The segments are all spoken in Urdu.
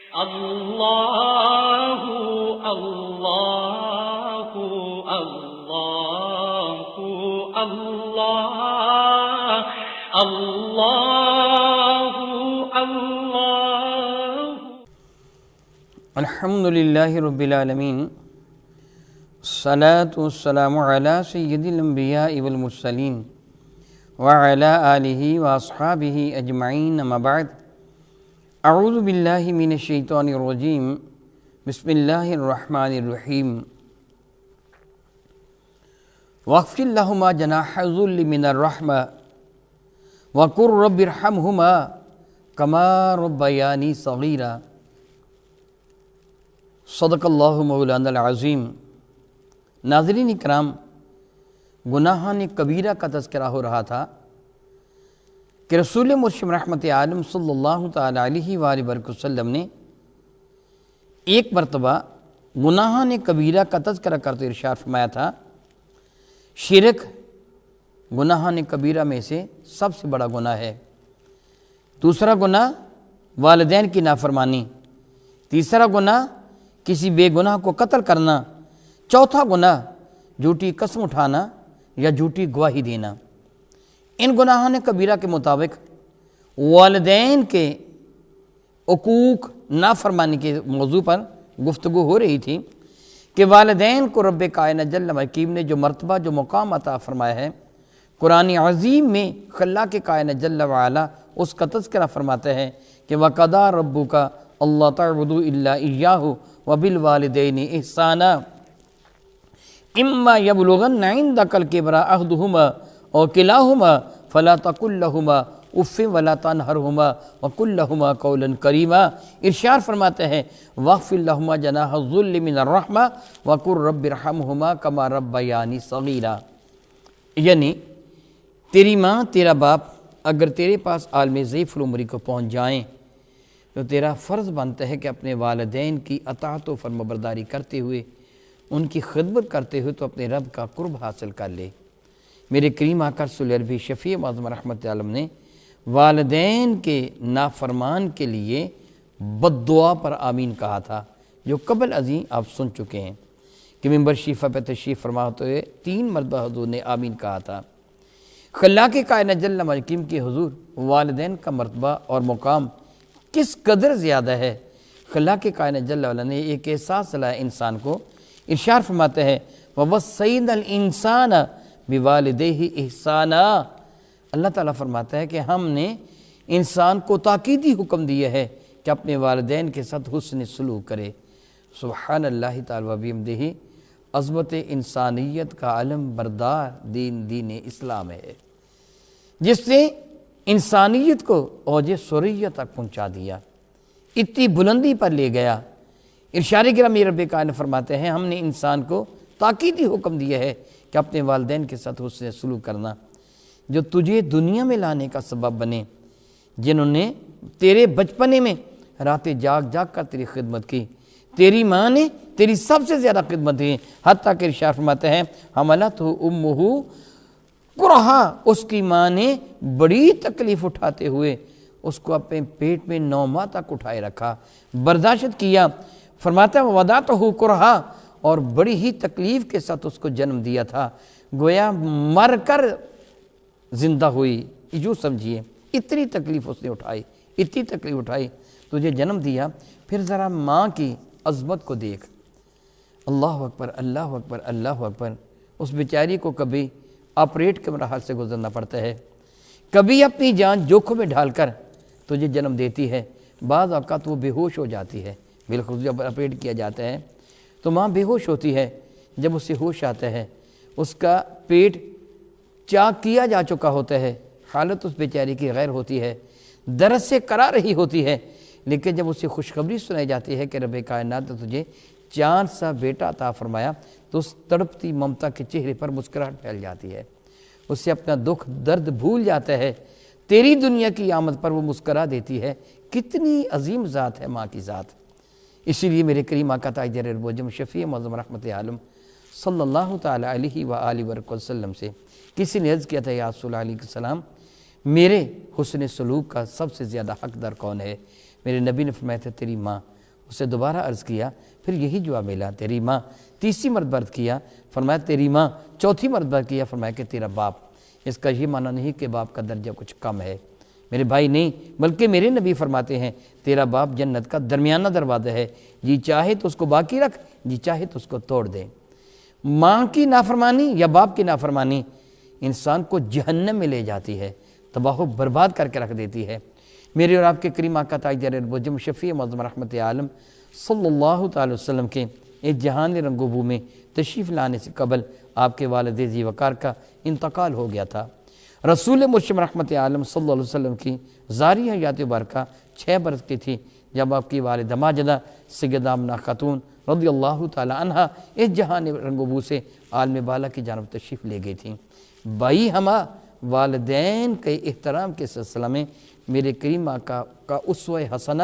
اللہ اللہ اللہ اللہ اللہ اللہ۔ الحمدللہ رب العالمین، الصلاة والسلام علی سید الانبیاء والمرسلین وعلی آلہ واصحابہ اجمعین، اما بعد۔ اعوذ باللہ من الشیطان الرجیم، بسم اللہ الرحمن الرحیم۔ واخفض لہما جناح الذل من الرحمہ وقل رب ارحمہما کما ربیانی صغیرا۔ صدق اللہ مولانا العظیم۔ ناظرین اکرام، گناہان کبیرہ کا تذکرہ ہو رہا تھا کہ رسول مرشد رحمت عالم صلی اللہ تعالیٰ علیہ وآلہ وسلم نے ایک مرتبہ گناہان کبیرہ کا تذکرہ کرتے ارشاد فرمایا تھا، شرک گناہان کبیرہ میں سے سب سے بڑا گناہ ہے۔ دوسرا گناہ والدین کی نافرمانی، تیسرا گناہ کسی بے گناہ کو قتل کرنا، چوتھا گناہ جھوٹی قسم اٹھانا یا جھوٹی گواہی دینا۔ ان گناہان کبیرہ کے مطابق والدین کے حقوق نافرمانی کے موضوع پر گفتگو ہو رہی تھی کہ والدین کو رب کائنات جل حکیم نے جو مرتبہ، جو مقام عطا فرمایا ہے، قرآن عظیم میں خلاق کائنات جل وعلا اس کا تذکرہ فرماتا ہے کہ وَقَضَىٰ رَبُّكَ أَلَّا تَعْبُدُوا إِلَّا إِيَّاهُ وَبِالْوَالِدَيْنِ إِحْسَانًا إِمَّا يَبْلُغَنَّ عِندَكَ الْكِبَرَ أَحَدُهُمَا أَوْ كِلَاهُمَا فَلَا تَقُل لَّهُمَا اُفٍّ وَلَا تَنْهَرْهُمَا وَقُل لَّهُمَا قَوْلًا كَرِيمًا۔ ارشاد فرماتے ہیں وَاخْفِضْ لَهُمَا جَنَاحَ الذُّلِّ مِنَ الرَّحْمَةِ وَقُل رَّبِّ ارْحَمْهُمَا كَمَا رَبَّيَانِي صَغِيرًا۔ یعنی تیری ماں، تیرا باپ اگر تیرے پاس عالم ضعیف العمری کو پہنچ جائیں تو تیرا فرض بنتا ہے کہ اپنے والدین کی اطاعت و فرمانبرداری کرتے ہوئے، ان کی خدمت کرتے ہوئے تو اپنے رب کا قرب حاصل کر لے۔ میرے کریم آقا رسول عربی شفیع معظم رحمت عالم نے والدین کے نافرمان کے لیے بد دعا پر آمین کہا تھا، جو قبل ازیں آپ سن چکے ہیں کہ منبر شریف پہ تشریف فرما ہوئے 3 مرتبہ حضور نے آمین کہا تھا۔ خلاق کائنات جل حکیم کے حضور والدین کا مرتبہ اور مقام کس قدر زیادہ ہے۔ خلاق کائنات جل وعلا نے ایک احساس دلایا انسان کو، ارشاد فرماتے ہیں وَوَصَّيْنَا الْإِنسَانَ بِوَالِدَيْهِ إِحْسَانًا۔ اللہ تعالیٰ فرماتا ہے کہ ہم نے انسان کو تاکیدی حکم دیا ہے کہ اپنے والدین کے ساتھ حسن سلوک کرے۔ سبحان اللہ تعالیٰ وبحمدہ، عظمت انسانیت کا علم بردار دین اسلام ہے، جس نے انسانیت کو اوج سریت تک پہنچا دیا، اتنی بلندی پر لے گیا۔ ارشاد گرامی رب کائنات فرماتے ہیں ہم نے انسان کو تاکیدی حکم دیا ہے کہ اپنے والدین کے ساتھ حسن سلوک کرنا، جو تجھے دنیا میں لانے کا سبب بنے، جنہوں نے تیرے بچپنے میں راتیں جاگ جاگ کر تیری خدمت کی۔ تیری ماں نے تیری سب سے زیادہ خدمت کی، حتیٰ کہ ارشاد فرماتے ہیں حملتہ امہ کرہا، اس کی ماں نے بڑی تکلیف اٹھاتے ہوئے اس کو اپنے پیٹ میں 9 ماہ تک اٹھائے رکھا، برداشت کیا۔ فرماتا ہے وَوَضَعْتُهُ کرہا، اور بڑی ہی تکلیف کے ساتھ اس کو جنم دیا تھا، گویا مر کر زندہ ہوئی۔ یوں سمجھیے اتنی تکلیف اس نے اٹھائی، اتنی تکلیف اٹھائی، تجھے جنم دیا۔ پھر ذرا ماں کی عظمت کو دیکھ، اللہ اکبر اللہ اکبر اللہ اکبر۔ اس بیچاری کو کبھی آپریٹ کے مراحل سے گزرنا پڑتا ہے، کبھی اپنی جان جوکھوں میں ڈال کر تجھے جنم دیتی ہے۔ بعض اوقات وہ بے ہوش ہو جاتی ہے، بالخصوص جب آپریٹ کیا جاتا ہے تو ماں بے ہوش ہوتی ہے۔ جب اسے ہوش آتا ہے، اس کا پیٹ چاک کیا جا چکا ہوتا ہے، حالت اس بیچاری کی غیر ہوتی ہے، درد سے کرا رہی ہوتی ہے، لیکن جب اسے خوشخبری سنائی جاتی ہے کہ رب کائنات نے تجھے چاند سا بیٹا عطا فرمایا، تو اس تڑپتی ممتا کے چہرے پر مسکراہٹ پھیل جاتی ہے، اسے اپنا دکھ درد بھول جاتا ہے، تیری دنیا کی آمد پر وہ مسکرا دیتی ہے۔ کتنی عظیم ذات ہے ماں کی ذات۔ اسی لیے میرے کریم آقا تاجر ارب شفیع معظم رحمت عالم صلی اللہ تعالیٰ علیہ وآلہ وسلم سے کسی نے عرض کیا تھا یا رسول اللہ علیہ السلام، میرے حسن سلوک کا سب سے زیادہ حقدار کون ہے؟ میرے نبی نے فرمایا تھا تیری ماں۔ اسے دوبارہ عرض کیا، پھر یہی جواب ملا، تیری ماں۔ تیسری مرتبہ عرض کیا، فرمایا تیری ماں۔ چوتھی مرتبہ کیا، فرمایا کہ تیرا باپ۔ اس کا یہ معنی نہیں کہ باپ کا درجہ کچھ کم ہے، میرے بھائی نہیں، بلکہ میرے نبی فرماتے ہیں تیرا باپ جنت کا درمیانہ دروازہ ہے، جی چاہے تو اس کو باقی رکھ، جی چاہے تو اس کو توڑ دے۔ ماں کی نافرمانی یا باپ کی نافرمانی انسان کو جہنم میں لے جاتی ہے، تباہ و برباد کر کے رکھ دیتی ہے۔ میرے اور آپ کے کریم آقا تاجدار البجم شفیع معظم رحمت عالم صلی اللہ تعالی وسلم کے اس جہان رنگ و بو میں تشریف لانے سے قبل آپ کے والد ذی وقار کا انتقال ہو گیا تھا۔ رسول مرشد رحمت عالم صلی اللہ علیہ وسلم کی ظاہری حیات مبارکہ 6 برس کی تھی جب آپ کی والدہ ماجدہ سیدہ آمنہ خاتون رضی اللہ تعالی عنہ اس جہان رنگ و بو سے عالم بالا کی جانب تشریف لے گئی تھیں۔ بائی ہما والدین کے احترام کے سلسلہ میں میرے کریم آقا کا اسوہ حسنہ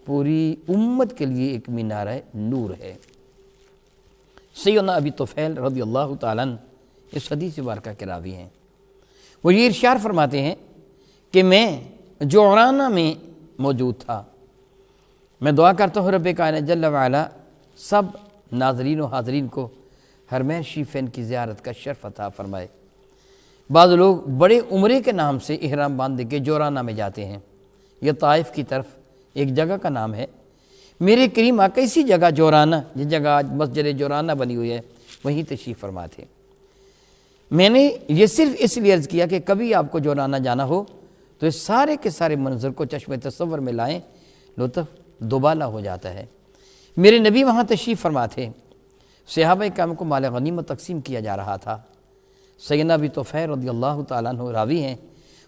پوری امت کے لیے ایک مینارہ نور ہے۔ سیدنا ابی طفیل رضی اللہ تعالیٰ عنہ اس حدیث مبارکہ کے راوی ہیں۔ وہ یہ ارشاد فرماتے ہیں کہ میں جعرانہ میں موجود تھا۔ میں دعا کرتا ہوں رب کائنات جل وعلا سب ناظرین و حاضرین کو حرمین شریفین کی زیارت کا شرف عطا فرمائے۔ بعض لوگ بڑے عمرے کے نام سے احرام باندھ کے جعرانہ میں جاتے ہیں، یہ طائف کی طرف ایک جگہ کا نام ہے۔ میرے کریم آقا اسی جگہ جعرانہ، جس جگہ آج مسجد جعرانہ بنی ہوئی ہے، وہیں تشریف فرما تھے۔ میں نے یہ صرف اس لیے عرض کیا کہ کبھی آپ کو جعرانہ جانا ہو تو اس سارے کے سارے منظر کو چشم تصور میں لائیں، لطف دوبالا ہو جاتا ہے۔ میرے نبی وہاں تشریف فرما تھے، صحابہ کرام کو مال غنیمت تقسیم کیا جا رہا تھا۔ سیدنا ابی طفیل رضی اللہ تعالیٰ عنہ راوی ہیں،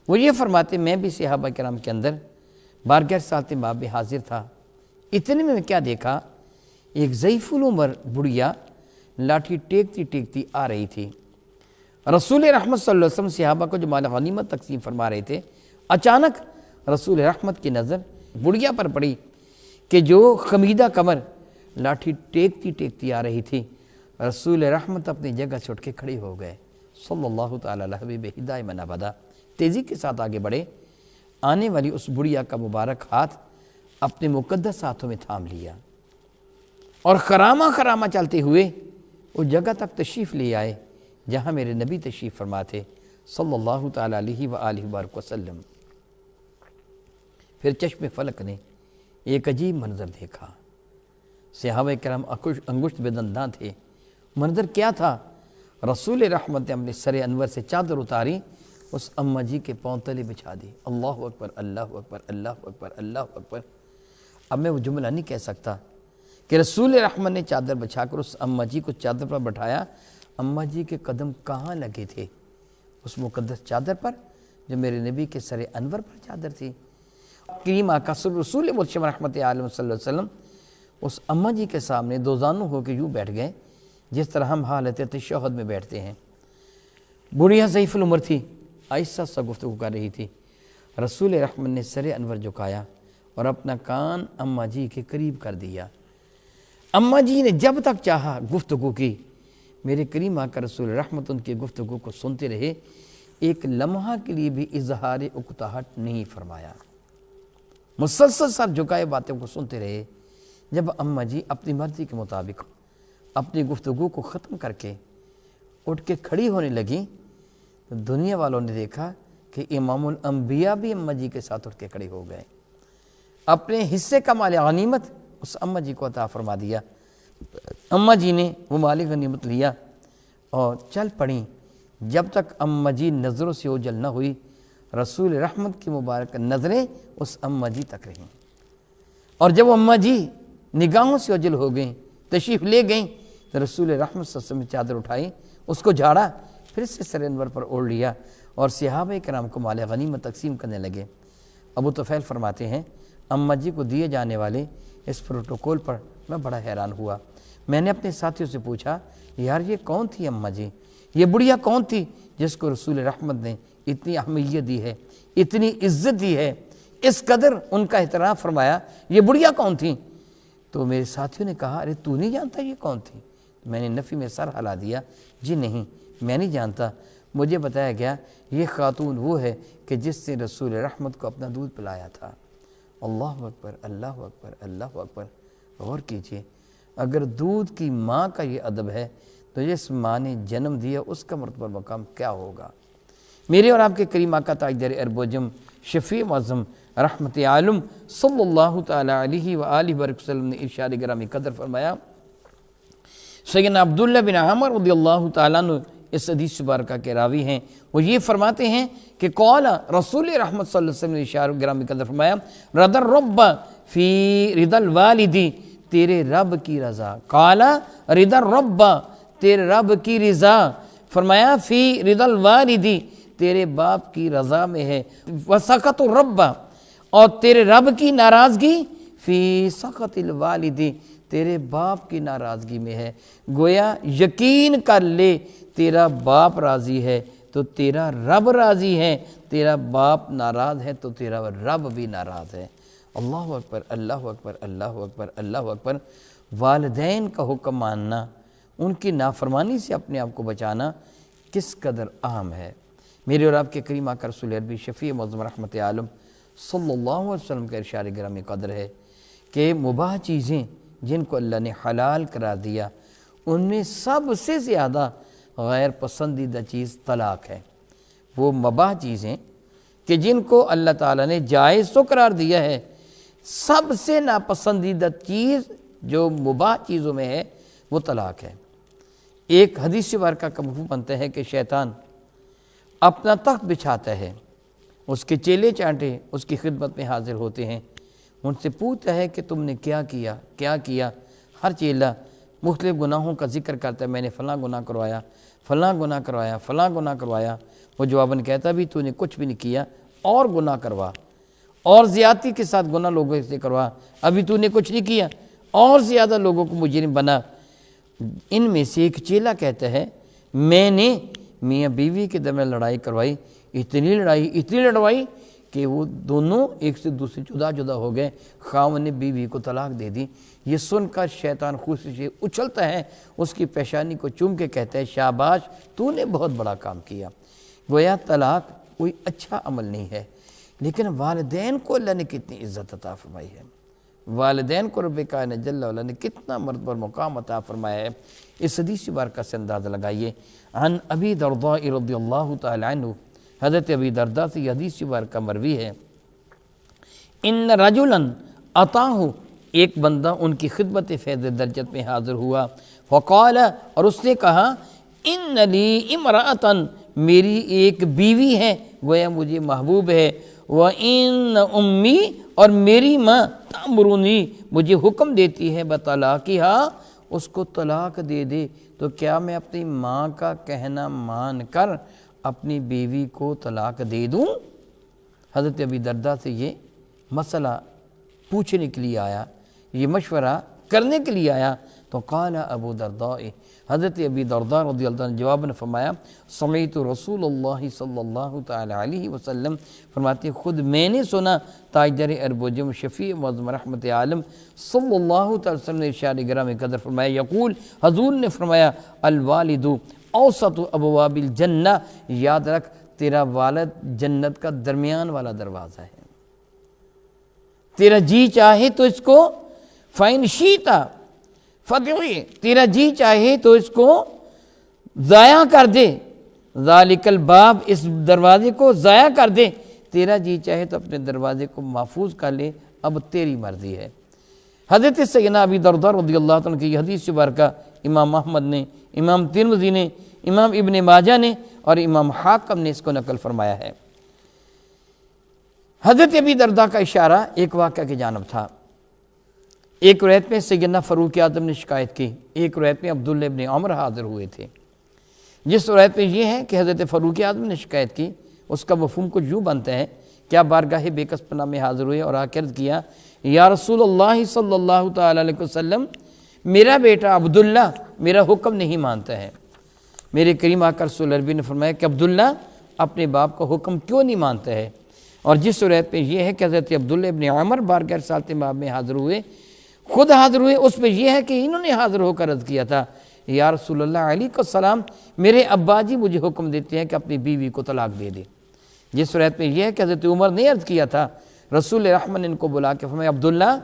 وہ یہ فرماتے میں بھی صحابہ کرام کے اندر بارگاہ سالت باب میں حاضر تھا۔ اتنے میں کیا دیکھا، ایک ضعیف العمر بڑھیا لاٹھی ٹیکتی ٹیکتی آ رہی تھی۔ رسول رحمت صلی اللہ علیہ وسلم صحابہ کو جو مال غنیمت تقسیم فرما رہے تھے، اچانک رسول رحمت کی نظر بڑھیا پر پڑی کہ جو خمیدہ کمر لاٹھی ٹیکتی ٹیکتی آ رہی تھی۔ رسول رحمت اپنی جگہ سے اٹھ کے کھڑے ہو گئے، صلی اللہ تعالیٰ علیہ حبیب ہدایہ من ابدا، تیزی کے ساتھ آگے بڑھے، آنے والی اس بڑھیا کا مبارک ہاتھ اپنے مقدس ہاتھوں میں تھام لیا اور خرامہ خرامہ چلتے ہوئے اس جگہ تک تشریف لے آئے جہاں میرے نبی تشریف فرما تھے صلی اللہ تعالیٰ علیہ وآلہ وبارک وسلم۔ پھر چشم فلک نے ایک عجیب منظر دیکھا، صحابہ کرام انگشت بے دنداں تھے۔ منظر کیا تھا؟ رسول رحمت نے اپنے سر انور سے چادر اتاری، اس اماں جی کے پاؤں تلے بچھا دی۔ اللہ اکبر، اللہ اکبر، اللہ اکبر، اللہ اکبر۔ اب میں وہ جملہ نہیں کہہ سکتا کہ رسول رحمت نے چادر بچھا کر اس اماں جی کو چادر پر بٹھایا، اماں جی کے قدم کہاں لگے تھے؟ اس مقدس چادر پر جو میرے نبی کے سر انور پر چادر تھی۔ کریم آقا رسول مرشد رحمت عالم صلی اللہ علیہ وسلم اس اماں جی کے سامنے دو زانو ہو کے یوں بیٹھ گئے جس طرح ہم حالت تشہد میں بیٹھتے ہیں۔ بڑھیا ضعیف العمر تھی، آہستہ سا گفتگو کر رہی تھی۔ رسول رحمت نے سر انور جھکایا اور اپنا کان اماں جی کے قریب کر دیا۔ اماں جی نے جب تک چاہا گفتگو کی، میرے کریم آقا رسول رحمت ان کی گفتگو کو سنتے رہے، ایک لمحہ کے لیے بھی اظہار اکتاہٹ نہیں فرمایا، مسلسل سر جھکائے باتوں کو سنتے رہے۔ جب اماں جی اپنی مرضی کے مطابق اپنی گفتگو کو ختم کر کے اٹھ کے کھڑی ہونے لگیں تو دنیا والوں نے دیکھا کہ امام الانبیاء بھی اماں جی کے ساتھ اٹھ کے کھڑے ہو گئے۔ اپنے حصے کا مال غنیمت اس اماں جی کو عطا فرما دیا۔ اماں جی نے وہ مال غنیمت لیا اور چل پڑیں۔ جب تک اماں جی نظروں سے اوجھل نہ ہوئی، رسول رحمت کی مبارک نظریں اس اماں جی تک رہیں، اور جب اماں جی نگاہوں سے اوجھل ہو گئیں، تشریف لے گئیں، تو رسول رحمت صلی اللہ علیہ وسلم نے چادر اٹھائی، اس کو جھاڑا، پھر سے سر انور پر اوڑھ لیا اور صحابہ کرام کو مال غنیمت تقسیم کرنے لگے۔ ابو طفیل فرماتے ہیں اماں جی کو دیے جانے والے اس پروٹوکول پر میں بڑا حیران ہوا۔ میں نے اپنے ساتھیوں سے پوچھا، یار یہ کون تھی اماں جی؟ یہ بڑھیا کون تھی جس کو رسول رحمت نے اتنی اہمیت دی ہے، اتنی عزت دی ہے، اس قدر ان کا احترام فرمایا؟ یہ بڑھیا کون تھی؟ تو میرے ساتھیوں نے کہا، ارے تو نہیں جانتا یہ کون تھی؟ میں نے نفی میں سر ہلا دیا، جی نہیں میں نہیں جانتا۔ مجھے بتایا گیا یہ خاتون وہ ہے کہ جس سے رسول رحمت کو اپنا دودھ پلایا تھا۔ اللہ اکبر، اللہ اکبر، اللہ اکبر۔ غور کیجئے، اگر دودھ کی ماں کا یہ ادب ہے تو جس ماں نے جنم دیا اس کا مرتبہ مقام کیا ہوگا؟ میرے اور آپ کے کریم آقا تاجدار ارب و عجم شفیع معظم رحمت عالم صلی اللہ تعالی علیہ وآلہ وسلم نے ارشاد گرامی قدر فرمایا، سیدنا عبداللہ بن عمر رضی اللہ تعالیٰ عنہ اس حدیث مبارکہ کے راوی ہیں، وہ یہ فرماتے ہیں کہ قال رسول رحمت صلی اللہ علیہ وسلم نے ارشاد گرامی قدر فرمایا، رضا الرب فی رضا الوالدی، تیرے رب کی رضا، قال رضا الرب، تیرے رب کی رضا، فرمایا فی رضا الوالدی، تیرے باپ کی رضا میں ہے، وسخط الرب، اور تیرے رب کی ناراضگی فی سخط الوالدی، تیرے باپ کی ناراضگی میں ہے۔ گویا یقین کر لے تیرا باپ راضی ہے تو تیرا رب راضی ہے، تیرا باپ ناراض ہے تو تیرا رب بھی ناراض ہے۔ اللہ اکبر، اللہ اکبر، اللہ اکبر، اللہ اکبر۔ والدین کا حکم ماننا، ان کی نافرمانی سے اپنے آپ کو بچانا کس قدر اہم ہے۔ میرے اور آپ کے کریم آقا رسول عربی شفیع معظم رحمت عالم صلی اللہ علیہ وسلم کا ارشاد گرامی قدر ہے کہ مباح چیزیں جن کو اللہ نے حلال قرار دیا، ان میں سب سے زیادہ غیر پسندیدہ چیز طلاق ہے۔ وہ مباح چیزیں کہ جن کو اللہ تعالیٰ نے جائز تو قرار دیا ہے، سب سے ناپسندیدہ چیز جو مباح چیزوں میں ہے وہ طلاق ہے۔ ایک حدیث مبارکہ کا مفہوم بنتا ہے کہ شیطان اپنا تخت بچھاتا ہے، اس کے چیلے چانٹے اس کی خدمت میں حاضر ہوتے ہیں، ان سے پوچھتا ہے کہ تم نے کیا کیا کیا کیا۔ ہر چیلا مختلف گناہوں کا ذکر کرتا ہے، میں نے فلاں گناہ کروایا، فلاں گناہ کروایا، فلاں گناہ کروایا۔ وہ جواباً کہتا بھی تو نے کچھ بھی نہیں کیا، اور گناہ کروا، اور زیادتی کے ساتھ گناہ لوگوں سے کروا، ابھی تو نے کچھ نہیں کیا، اور زیادہ لوگوں کو مجرم بنا۔ ان میں سے ایک چیلا کہتا ہے، میں نے میاں بیوی کے درمیان لڑائی کروائی، اتنی لڑائی کہ وہ دونوں ایک سے دوسرے جدا جدا ہو گئے، خاوند نے بیوی کو طلاق دے دی۔ یہ سن کر شیطان خوشی سے اچھلتا ہے، اس کی پیشانی کو چوم کے کہتا ہے، شاباش، تو نے بہت بڑا کام کیا۔ گویا طلاق کوئی اچھا عمل نہیں ہے، لیکن والدین کو اللہ نے کتنی عزت عطا فرمائی ہے، والدین کو رب کائنات جل وعلا نے کتنا مرتبہ مقام عطا فرمایا ہے۔ اس حدیث مبارکہ سے اندازہ لگائیے۔ عن ابی درداء رضی اللہ تعالی عنہ، حضرت ابی درداء سے یہ حدیث مبارکہ مروی ہے، ان رجلا اتاہ، ایک بندہ ان کی خدمت فیض درجت میں حاضر ہوا، وقال، اور اس نے کہا، ان لی امرأۃ، میری ایک بیوی ہے، گویا مجھے محبوب ہے، وَإِنَّ أُمِّي، اور میری ماں، تأمرنی، مجھے حکم دیتی ہے بطلاقها، اس کو طلاق دے دے، تو کیا میں اپنی ماں کا کہنا مان کر اپنی بیوی کو طلاق دے دوں؟ حضرت ابی درداء سے یہ مسئلہ پوچھنے کے لیے آیا، یہ مشورہ کرنے کے لیے آیا، تو قال ابو درداء، حضرت ابی درداء رضی اللہ عنہ جواب نے فرمایا، سمعت رسول اللہ صلی اللہ تعالی علیہ وسلم، فرماتے خود میں نے سنا تاجدار ارب و عجم شفیع معظم رحمت عالم صلی اللہ تعالی وسلم نے ارشاد گرامی قدر فرمایا، یقول، حضور نے فرمایا، الوالد اوسط ابواب الجنہ، یاد رکھ تیرا والد جنت کا درمیان والا دروازہ ہے، تیرا جی چاہے تو اس کو فَإِنْ شِئْتَ فَادْعُوهُ، تیرا جی چاہے تو اس کو ضائع کر دے، ذَلِكَ الْبَابِ، اس دروازے کو ضائع کر دے، تیرا جی چاہے تو اپنے دروازے کو محفوظ کر لے، اب تیری مرضی ہے۔ حضرت سیدنا ابی درداء رضی اللہ عنہ کی حدیث مبارکہ امام احمد نے، امام ترمذی نے، امام ابن ماجہ نے اور امام حاکم نے اس کو نقل فرمایا ہے۔ حضرت ابی درداء کا اشارہ ایک واقعہ کی جانب تھا۔ ایک روایت میں سیدنا فاروق اعظم نے شکایت کی، ایک روایت میں عبداللہ ابن عمر حاضر ہوئے تھے۔ جس روایت میں یہ ہے کہ حضرت فاروق اعظم نے شکایت کی، اس کا مفہوم کچھ یوں بنتا ہے، کیا بارگاہ بے کس پناہ میں حاضر ہوئے اور آ کے عرض کیا، یا رسول اللہ صلی اللہ تعالی علیہ وسلم، میرا بیٹا عبداللہ میرا حکم نہیں مانتا ہے۔ میرے کریم آقا رسول عربی نے فرمایا کہ عبداللہ اپنے باپ کا حکم کیوں نہیں مانتا ہے؟ اور جس روایت میں یہ ہے کہ حضرت عبداللہ ابن عمر بارگاہ رسالت مآب میں حاضر ہوئے، خود حاضر ہوئے، اس میں یہ ہے کہ انہوں نے حاضر ہو کر عرض کیا تھا، یا رسول اللہ علیہ السلام، میرے ابا جی مجھے حکم دیتے ہیں کہ اپنی بیوی کو طلاق دے دے۔ جس روایت میں یہ ہے کہ حضرت عمر نے عرض کیا تھا، رسول رحمت نے ان کو بلا کے فرمایا، عبداللہ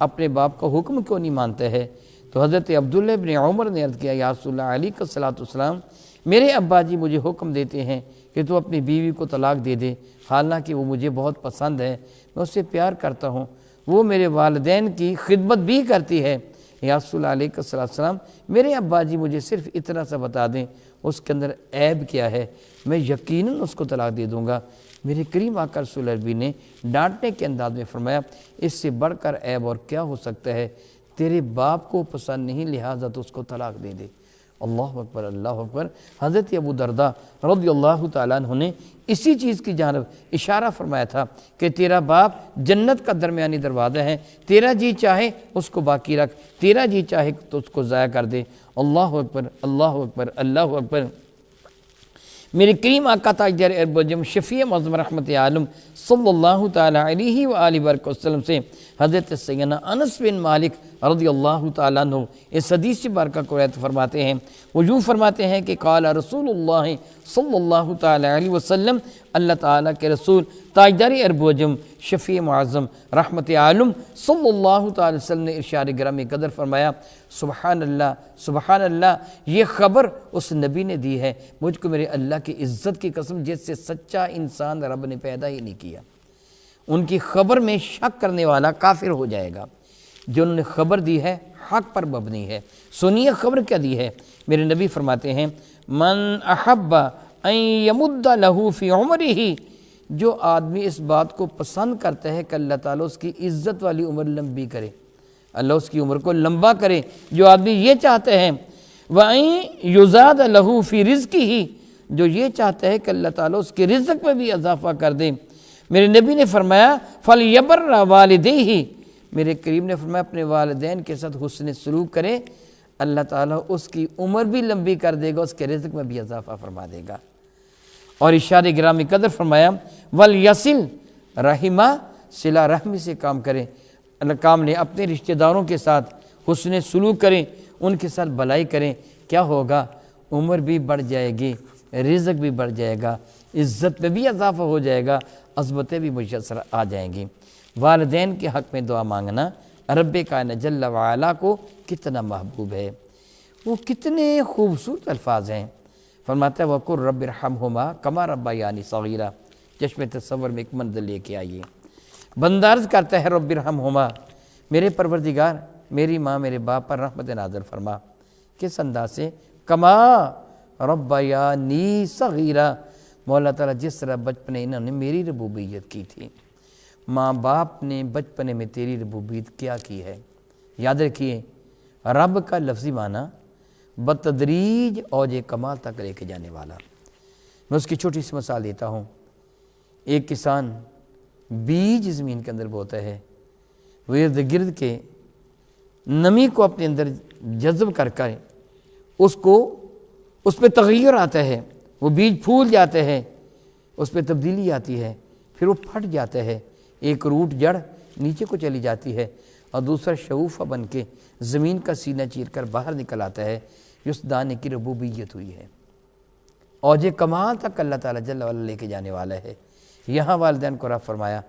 اپنے باپ کا حکم کیوں نہیں مانتا ہے؟ تو حضرت عبداللہ ابن عمر نے عرض کیا، یا رسول اللہ علیہ السلام، میرے ابا جی مجھے حکم دیتے ہیں کہ تو اپنی بیوی کو طلاق دے دے، حالانکہ وہ مجھے بہت پسند ہے، میں اس سے پیار کرتا ہوں، وہ میرے والدین کی خدمت بھی کرتی ہے۔ یا رسول اللہ علیہ السلام، میرے ابا جی مجھے صرف اتنا سا بتا دیں اس کے اندر عیب کیا ہے، میں یقیناً اس کو طلاق دے دوں گا۔ میرے کریم آقا رسول اللہ نے ڈانٹنے کے انداز میں فرمایا، اس سے بڑھ کر عیب اور کیا ہو سکتا ہے؟ تیرے باپ کو پسند نہیں، لہٰذا تو اس کو طلاق دے دے۔ اللہ اکبر، اللہ اکبر۔ حضرت ابو درداء رضی اللہ تعالیٰ عنہ نے اسی چیز کی جانب اشارہ فرمایا تھا کہ تیرا باپ جنت کا درمیانی دروازہ ہے، تیرا جی چاہے اس کو باقی رکھ، تیرا جی چاہے تو اس کو ضائع کر دے۔ اللہ اکبر، اللہ اکبر، اللہ اکبر۔ میرے کریم آقا تاجدار اربجم شفیع معظم رحمت عالم صلی اللہ تعالیٰ علیہ وآلہ وسلم سے حضرت سیدنا انس بن مالک رضی اللہ تعالیٰ عنہ اس حدیث بارکہ کو روایت فرماتے ہیں، وہ یوں فرماتے ہیں کہ قال رسول اللہ صلی اللہ تعالیٰ علیہ وسلم، اللہ تعالیٰ کے رسول تاجدار اربجم شفیع معظم رحمت عالم صلی اللہ تعالیٰ وسلم نے ارشاد گرامی قدر فرمایا، سبحان اللہ، سبحان اللہ، یہ خبر اس نبی نے دی ہے، مجھ کو میرے اللہ کی عزت کی قسم جس سے سچا انسان رب نے پیدا ہی نہیں کیا۔ ان کی خبر میں شک کرنے والا کافر ہو جائے گا۔ جو انہوں نے خبر دی ہے حق پر مبنی ہے۔ سنیے خبر کیا دی ہے؟ میرے نبی فرماتے ہیں، من احب ان یمد لہ فی عمرہ، جو آدمی اس بات کو پسند کرتا ہے کہ اللہ تعالیٰ اس کی عزت والی عمر لمبی کرے، اللہ اس کی عمر کو لمبا کرے، جو آدمی یہ چاہتا ہے، وَأَن يُزَادَ لَهُ فِي رِزْقِهِ، جو یہ چاہتا ہے کہ اللہ تعالیٰ اس کے رزق میں بھی اضافہ کر دے، میرے نبی نے فرمایا فَلْيَبَرَّ وَالِدَيْهِ، میرے کریم نے فرمایا اپنے والدین کے ساتھ حسن سلوک کرے، اللہ تعالیٰ اس کی عمر بھی لمبی کر دے گا، اس کے رزق میں بھی اضافہ فرما دے گا۔ اور ارشاد گرامی قدر فرمایا وَلْيَصِلْ رَحِمَ، صلہ رحمی سے کام کرے، اللہ کام لیں، اپنے رشتہ داروں کے ساتھ حسن سلوک کریں، ان کے ساتھ بھلائی کریں، کیا ہوگا؟ عمر بھی بڑھ جائے گی، رزق بھی بڑھ جائے گا، عزت میں بھی اضافہ ہو جائے گا، عظمتیں بھی میسر آ جائیں گی۔ والدین کے حق میں دعا مانگنا رب کائنات جل وعلا کو کتنا محبوب ہے، وہ کتنے خوبصورت الفاظ ہیں۔ فرماتا ہے وَقُلْ رَبِّ ارْحَمْهُمَا كَمَا رَبَّيَانِي صَغِيرًا، چشم تصور میں ایک منزل لے کے آئیے۔ بندہ عرض کرتا ہے رب ارحمہما، میرے پروردگار میری ماں میرے باپ پر رحمت نازل فرما، کس انداز سے؟ کما ربیانی صغیرا، مولا تعالیٰ جس طرح بچپن انہوں نے میری ربوبیت کی تھی، ماں باپ نے بچپنے میں تیری ربوبیت کیا کی ہے۔ یاد رکھیے رب کا لفظی معنی بتدریج اوج کمال تک لے کے جانے والا۔ میں اس کی چھوٹی سی مثال دیتا ہوں۔ ایک کسان بیج زمین کے اندر بوتا ہے، وہ ارد گرد کے نمی کو اپنے اندر جذب کر کر اس پہ تغیر آتا ہے، وہ بیج پھول جاتا ہے، اس پہ تبدیلی آتی ہے، پھر وہ پھٹ جاتا ہے، ایک روٹ جڑ نیچے کو چلی جاتی ہے اور دوسرا شعوفہ بن کے زمین کا سینہ چیر کر باہر نکل آتا ہے۔ اس دانے کی ربوبیت ہوئی ہے، اوج کمال تک اللہ تعالیٰ جل وعلا لے کے جانے والا ہے۔ یہاں والدین کو رب فرمایا،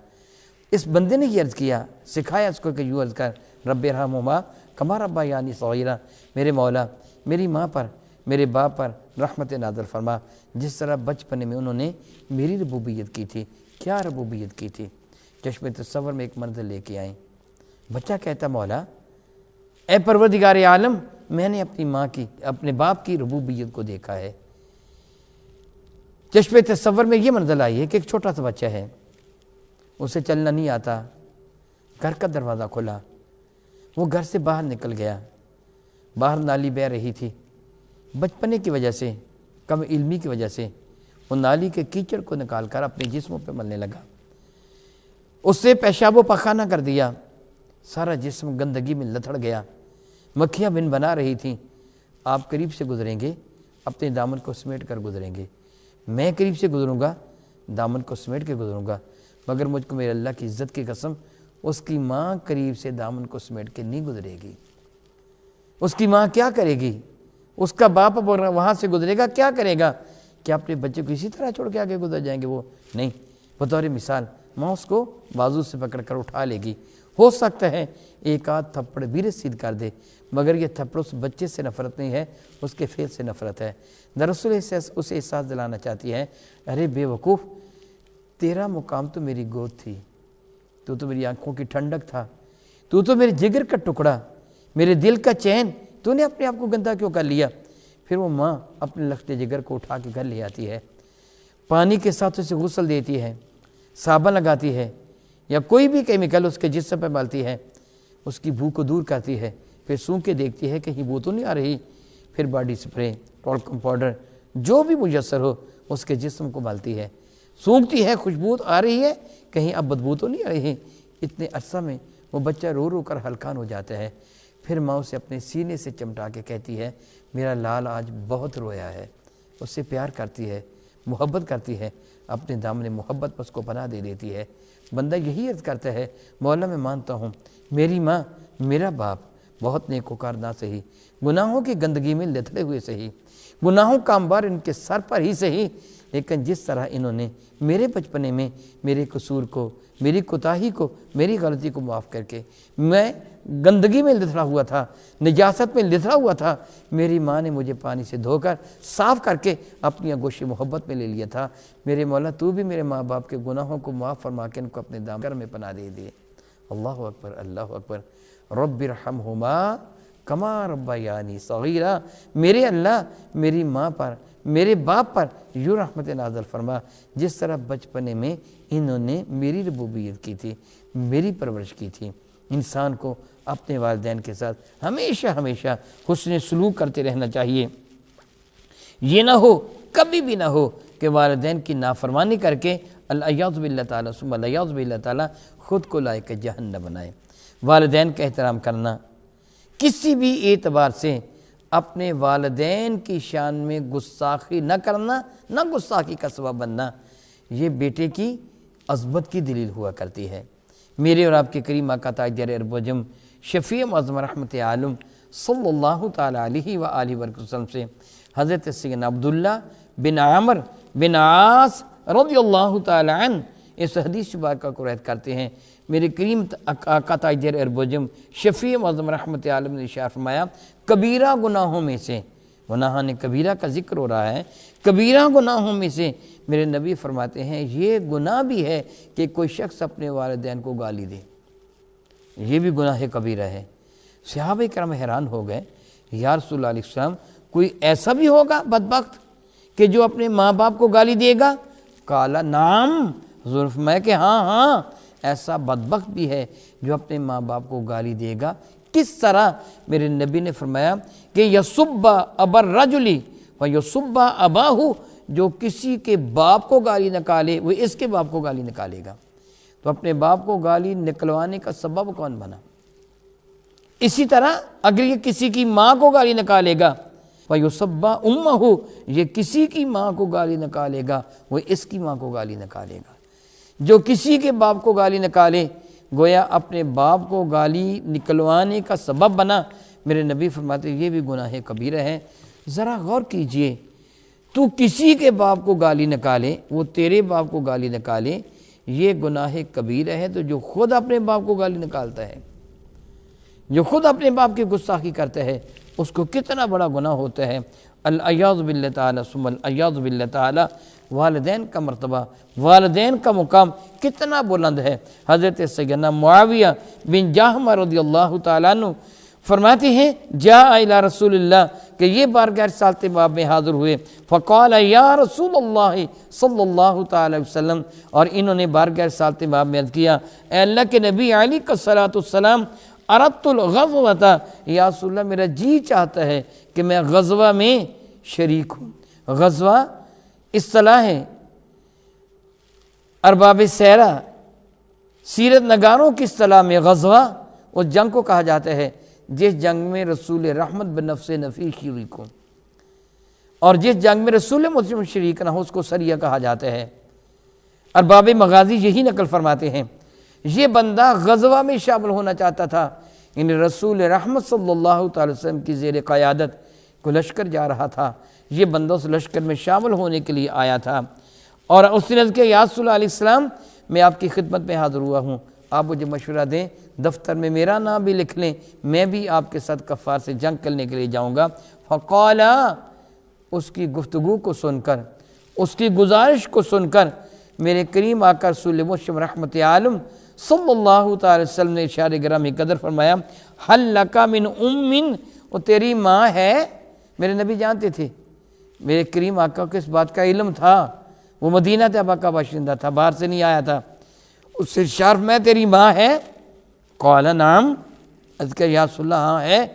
اس بندے نے یہ عرض کیا، سکھایا اس کو کہ یوں عرض کر رب ارحمہما کما ربیانی صغیرا، میرے مولا میری ماں پر میرے باپ پر رحمت نازل فرما جس طرح بچپنے میں انہوں نے میری ربوبیت کی تھی۔ کیا ربوبیت کی تھی؟ چشم تصور میں ایک منزل لے کے آئیں۔ بچہ کہتا مولا اے پروردگار عالم، میں نے اپنی ماں کی اپنے باپ کی ربوبیت کو دیکھا ہے۔ چشم تصور میں یہ منزل آئی ہے کہ ایک چھوٹا سا بچہ ہے، اسے چلنا نہیں آتا، گھر کا دروازہ کھلا، وہ گھر سے باہر نکل گیا، باہر نالی بہہ رہی تھی، بچپنے کی وجہ سے کم علمی کی وجہ سے وہ نالی کے کیچڑ کو نکال کر اپنے جسموں پہ ملنے لگا، اس سے پیشاب و پخانہ کر دیا، سارا جسم گندگی میں لتھڑ گیا، مکھیاں بن بنا رہی تھیں۔ آپ قریب سے گزریں گے اپنے دامن کو سمیٹ کر گزریں گے، میں قریب سے گزروں گا دامن کو سمیٹ کے گزروں گا، مگر مجھ کو میرے اللہ کی عزت کی قسم اس کی ماں قریب سے دامن کو سمیٹ کے نہیں گزرے گی۔ اس کی ماں کیا کرے گی؟ اس کا باپ وہاں سے گزرے گا، کیا کرے گا؟ کیا اپنے بچے کو اسی طرح چھوڑ کے آگے گزر جائیں گے؟ وہ نہیں، بطور مثال ماں اس کو بازو سے پکڑ کر اٹھا لے گی، ہو سکتا ہے ایک آدھ تھپڑ بھی رسید کر دے، مگر یہ تھپڑ اس بچے سے نفرت نہیں ہے، اس کے فعل سے نفرت ہے۔ دراصل اسے احساس دلانا چاہتی ہے، ارے بے وقوف، تیرا مقام تو میری گود تھی، تو میری آنکھوں کی ٹھنڈک تھا، تو میرے جگر کا ٹکڑا، میرے دل کا چین، تو نے اپنے آپ کو گندا کیوں کر لیا؟ پھر وہ ماں اپنے لخت جگر کو اٹھا کے گھر لے آتی ہے، پانی کے ساتھ اسے غسل دیتی ہے، صابن لگاتی ہے، یا کوئی بھی کیمیکل اس کے جسم پہ ڈالتی ہے، اس کی بو کو دور کرتی ہے، پھر سونگھ کے دیکھتی ہے کہیں بو تو نہیں آ رہی، پھر باڈی سپرے، ٹالکم پاؤڈر، جو بھی میسر ہو اس کے جسم کو مالتی ہے، سونگھتی ہے، خوشبو آ رہی ہے، کہیں اب بدبو تو نہیں آ رہی۔ اتنے عرصہ میں وہ بچہ رو رو کر ہلکان ہو جاتا ہے، پھر ماں اسے اپنے سینے سے چمٹا کے کہتی ہے، میرا لال آج بہت رویا ہے، اس سے پیار کرتی ہے، محبت کرتی ہے، اپنے دامن محبت پر اس کو پناہ دے دیتی ہے۔ بندہ یہی عرض کرتا ہے، مولا میں مانتا ہوں میری ماں، میرا باپ بہت نیکوکار نہ سہی، گناہوں کی گندگی میں لتھڑے ہوئے سہی، گناہوں کا انبار ان کے سر پر ہی سہی، لیکن جس طرح انہوں نے میرے بچپنے میں میرے قصور کو، میری کوتاہی کو، میری غلطی کو معاف کر کے، میں گندگی میں لتھڑا ہوا تھا، نجاست میں لتھڑا ہوا تھا، میری ماں نے مجھے پانی سے دھو کر صاف کر کے اپنی آغوش محبت میں لے لیا تھا۔ میرے مولا تو بھی میرے ماں باپ کے گناہوں کو معاف فرما کے ان کو اپنے دامن میں پناہ دے دے۔ اللہ اکبر، اللہ اکبر۔ رب ارحمہما کما ربیانی صغیرا، میرے اللہ میری ماں پر، میرے باپ پر یوں رحمت نازل فرما جس طرح بچپنے میں انہوں نے میری ربوبیت کی تھی، میری پرورش کی تھی۔ انسان کو اپنے والدین کے ساتھ ہمیشہ ہمیشہ حسن سلوک کرتے رہنا چاہیے۔ یہ نہ ہو، کبھی بھی نہ ہو کہ والدین کی نافرمانی کر کے الیاذ باللہ تعالیٰ ثم الیاذ باللہ تعالیٰ خود کو لائق جہنم بنائے۔ والدین کا احترام کرنا، کسی بھی اعتبار سے اپنے والدین کی شان میں گستاخی نہ کرنا، نہ گستاخی کا سبب بننا، یہ بیٹے کی عظمت کی دلیل ہوا کرتی ہے۔ میرے اور آپ کے کریم آقا تاجدار ارب و عجم شفیع معظم رحمت عالم صلی اللہ تعالیٰ علیہ وآلہ وسلم سے حضرت سیدنا عبداللہ بن عمر بن عاص رضی اللہ تعالیٰ عنہ اس حدیث مبارکہ کو روایت کرتے ہیں، میرے کریم آقا تاجدار ارب و عجم شفیع معظم رحمت عالم نے ارشاد فرمایا، کبیرہ گناہوں میں سے، گناہان کبیرہ کا ذکر ہو رہا ہے، کبیرہ گناہوں میں سے میرے نبی فرماتے ہیں یہ گناہ بھی ہے کہ کوئی شخص اپنے والدین کو گالی دے، یہ بھی گناہ کبیرہ ہے۔ صحابہ کرام حیران ہو گئے، یا رسول اللہ علیہ السلام کوئی ایسا بھی ہوگا بدبخت کہ جو اپنے ماں باپ کو گالی دے گا؟ قال نعم، حضور فرمایا کہ ہاں ایسا بدبخت بھی ہے جو اپنے ماں باپ کو گالی دے گا۔ کس طرح؟ میرے نبی نے فرمایا کہ یسب ابا الرجل ویسب اباہ، جو کسی کے باپ کو گالی نکالے وہ اس کے باپ کو گالی نکالے گا۔ تو اپنے باپ کو گالی نکلوانے کا سبب کون بنا؟ اسی طرح اگر یہ کسی کی ماں کو گالی نکالے گا، وَيُسَبَّ أُمَّهُ، یہ کسی کی ماں کو گالی نکالے گا وہ اس کی ماں کو گالی نکالے گا۔ جو کسی کے باپ کو گالی نکالے گویا اپنے باپ کو گالی نکلوانے کا سبب بنا۔ میرے نبی فرماتے یہ بھی گناہ کبیرہ ہے۔ ذرا غور کیجئے، تو کسی کے باپ کو گالی نکالے، وہ تیرے باپ کو گالی نکالے، یہ گناہ کبیرہ ہے، تو جو خود اپنے باپ کو گالی نکالتا ہے، جو خود اپنے باپ کی گستاخی کرتا ہے، اس کو کتنا بڑا گناہ ہوتا ہے۔ الیاذ باللہ تعالیٰ ثم الیاذ باللہ تعالیٰ، والدین کا مرتبہ، والدین کا مقام کتنا بلند ہے۔ حضرت سیدنا معاویہ بن جہم رضی اللہ تعالیٰ عنہ فرماتے ہیں جاء الی رسول اللہ، کہ یہ بارگاہ رسالت باب میں حاضر ہوئے، فقال یا رسول اللہ صلی اللہ تعالیٰ وسلم، اور انہوں نے بارگاہ رسالت باب میں عرض کیا، اے اللہ کے نبی علیہ الصلوۃ والسلام، اردت الغزوۃ، یا رسول اللہ میرا جی چاہتا ہے کہ میں غزوہ میں شریک ہوں۔ غزوہ اصطلاح ہے ارباب سیرہ، سیرت نگاروں کی اصطلاح میں غزوہ اس جنگ کو کہا جاتا ہے جس جنگ میں رسول رحمت بنفس نفیس شریک ہوں، اور جس جنگ میں رسول مسلم شریک نہ ہو اس کو سریہ کہا جاتا ہے۔ ارباب مغازی یہی نقل فرماتے ہیں، یہ بندہ غزوہ میں شامل ہونا چاہتا تھا، یعنی رسول رحمت صلی اللہ تعالی وسلم کی زیر قیادت کو لشکر جا رہا تھا، یہ بندہ اس لشکر میں شامل ہونے کے لیے آیا تھا، اور اس نے عرض کیا یا رسول اللہ علیہ السلام، میں آپ کی خدمت میں حاضر ہوا ہوں، آپ مجھے مشورہ دیں، دفتر میں میرا نام بھی لکھ لیں، میں بھی آپ کے ساتھ کفار سے جنگ کرنے کے لیے جاؤں گا۔ فقال، اس کی گفتگو کو سن کر، اس کی گزارش کو سن کر میرے کریم آقا رسول مرشد رحمت عالم صلی اللہ تعالی وسلم نے ارشاد گرامی قدر فرمایا، حل لک من ام، وہ تیری ماں ہے۔ میرے نبی جانتے تھے، میرے کریم آقا کو اس بات کا علم تھا، وہ مدینہ طیبہ کا باشندہ تھا، باہر سے نہیں آیا تھا۔ اس سے ارشاد میں تیری ماں ہے؟ قال نعم، اذکر یا رسول اللہ، ہاں ہے۔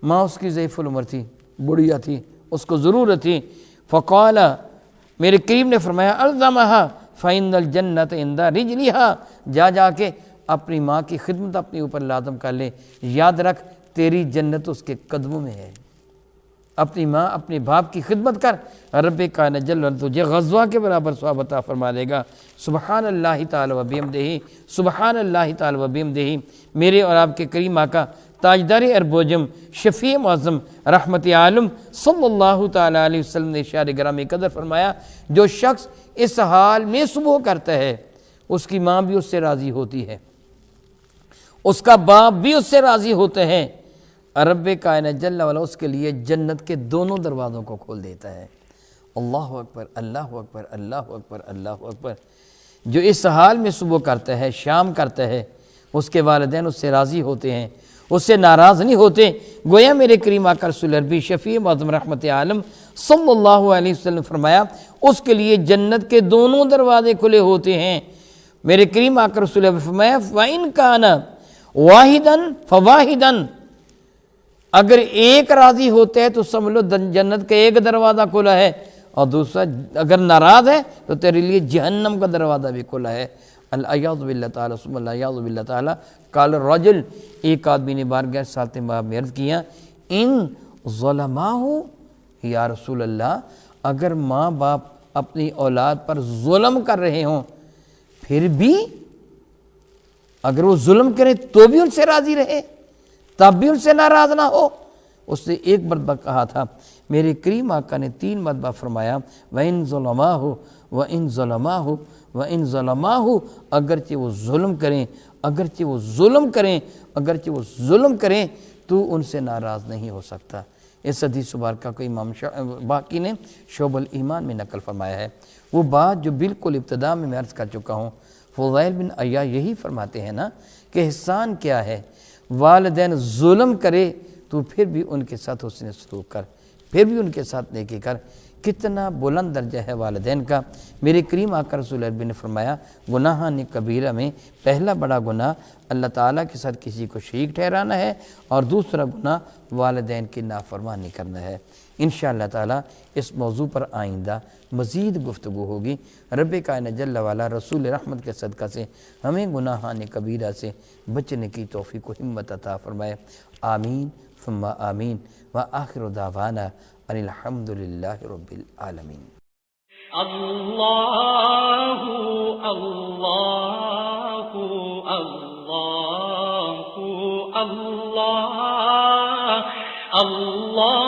ماں اس کی ضعیف العمر تھی، بڑھیا تھی، اس کو ضرورت تھی۔ فقال، میرے کریم نے فرمایا، الزمہا فإن الجنت عند رجلہا، جا کے اپنی ماں کی خدمت اپنے اوپر لازم کر لے، یاد رکھ تیری جنت اس کے قدموں میں ہے۔ اپنی ماں اپنے باپ کی خدمت کر، رب کائنات جل جلالہ تجھے غزوہ کے برابر ثواب عطا فرما دے گا۔ سبحان اللہ تعالی و بحمدہ، سبحان اللہ تعالی و بحمدہ۔ میرے اور آپ کے کریم آقا تاجدار عرب و عجم، شفیع معظم رحمت عالم صلی اللہ تعالی علیہ وسلم نے ارشاد گرامی قدر فرمایا، جو شخص اس حال میں صبح کرتا ہے اس کی ماں بھی اس سے راضی ہوتی ہے، اس کا باپ بھی اس سے راضی ہوتے ہیں، رب کائنات جل وعلا اس کے لیے جنت کے دونوں دروازوں کو کھول دیتا ہے۔ اللہ اکبر، اللہ اکبر، اللہ اکبر، اللہ اکبر۔ جو اس حال میں صبح کرتا ہے، شام کرتا ہے، اس کے والدین اس سے راضی ہوتے ہیں، اس سے ناراض نہیں ہوتے۔ گویا میرے کریم آقا رسول عربی شفیع معظم رحمت عالم صلی اللہ علیہ وسلم نے فرمایا، اس کے لیے جنت کے دونوں دروازے کھلے ہوتے ہیں۔ میرے کریم آقا رسول عربی فرمایا، وَإِن كَانَ وَاحِدًا فَوَاحِدًا، اگر ایک راضی ہوتے ہیں تو سمجھ لو جنت کا ایک دروازہ کھلا ہے، اور دوسرا اگر ناراض ہے تو تیرے لیے جہنم کا دروازہ بھی کھلا ہے۔ الیاذ باللہ تعالیٰ ثم الیاذ باللہ تعالیٰ۔ قال الرجل، ایک آدمی نے بارگاہ ساتھ میں عرض کیا، ان ظلماہ، یا رسول اللہ اگر ماں باپ اپنی اولاد پر ظلم کر رہے ہوں پھر بھی، اگر وہ ظلم کریں تو بھی ان سے راضی رہے، تب بھی ان سے ناراض نہ ہو؟ اس نے ایک مرتبہ کہا تھا، میرے کریم آقا نے 3 مرتبہ فرمایا، وَإِن ظَلَمَاهُ وَإِن ظَلَمَاهُ وَإِن ظَلَمَاهُ، اگرچہ وہ ظلم کریں، اگرچہ وہ ظلم کریں، اگرچہ وہ ظلم کریں تو ان سے ناراض نہیں ہو سکتا۔ اس حدیث مبارکہ کو امام باقی نے شعب الایمان میں نقل فرمایا ہے۔ وہ بات جو بالکل ابتدا میں عرض کر چکا ہوں، فضیل بن عیاض یہی فرماتے ہیں نا کہ احسان کیا ہے، والدین ظلم کرے تو پھر بھی ان کے ساتھ حسن سلوک کر، پھر بھی ان کے ساتھ نیکی کر۔ کتنا بلند درجہ ہے والدین کا۔ میرے کریم آقا رسول عربی نے فرمایا، گناہان کبیرہ میں پہلا بڑا گناہ اللہ تعالیٰ کے ساتھ کسی کو شریک ٹھہرانا ہے، اور دوسرا گناہ والدین کی نافرمانی کرنا ہے۔ انشاءاللہ تعالیٰ اس موضوع پر آئندہ مزید گفتگو ہوگی۔ رب کائنات جل وعلا رسول رحمت کے صدقہ سے ہمیں گناہان کبیرہ سے بچنے کی توفیق و ہمت عطا فرمائے۔ آمین ثم آمین، وآخر دعوانا ان الحمد للہ رب العالمین۔ اللہ اللہ اللہ اللہ اللہ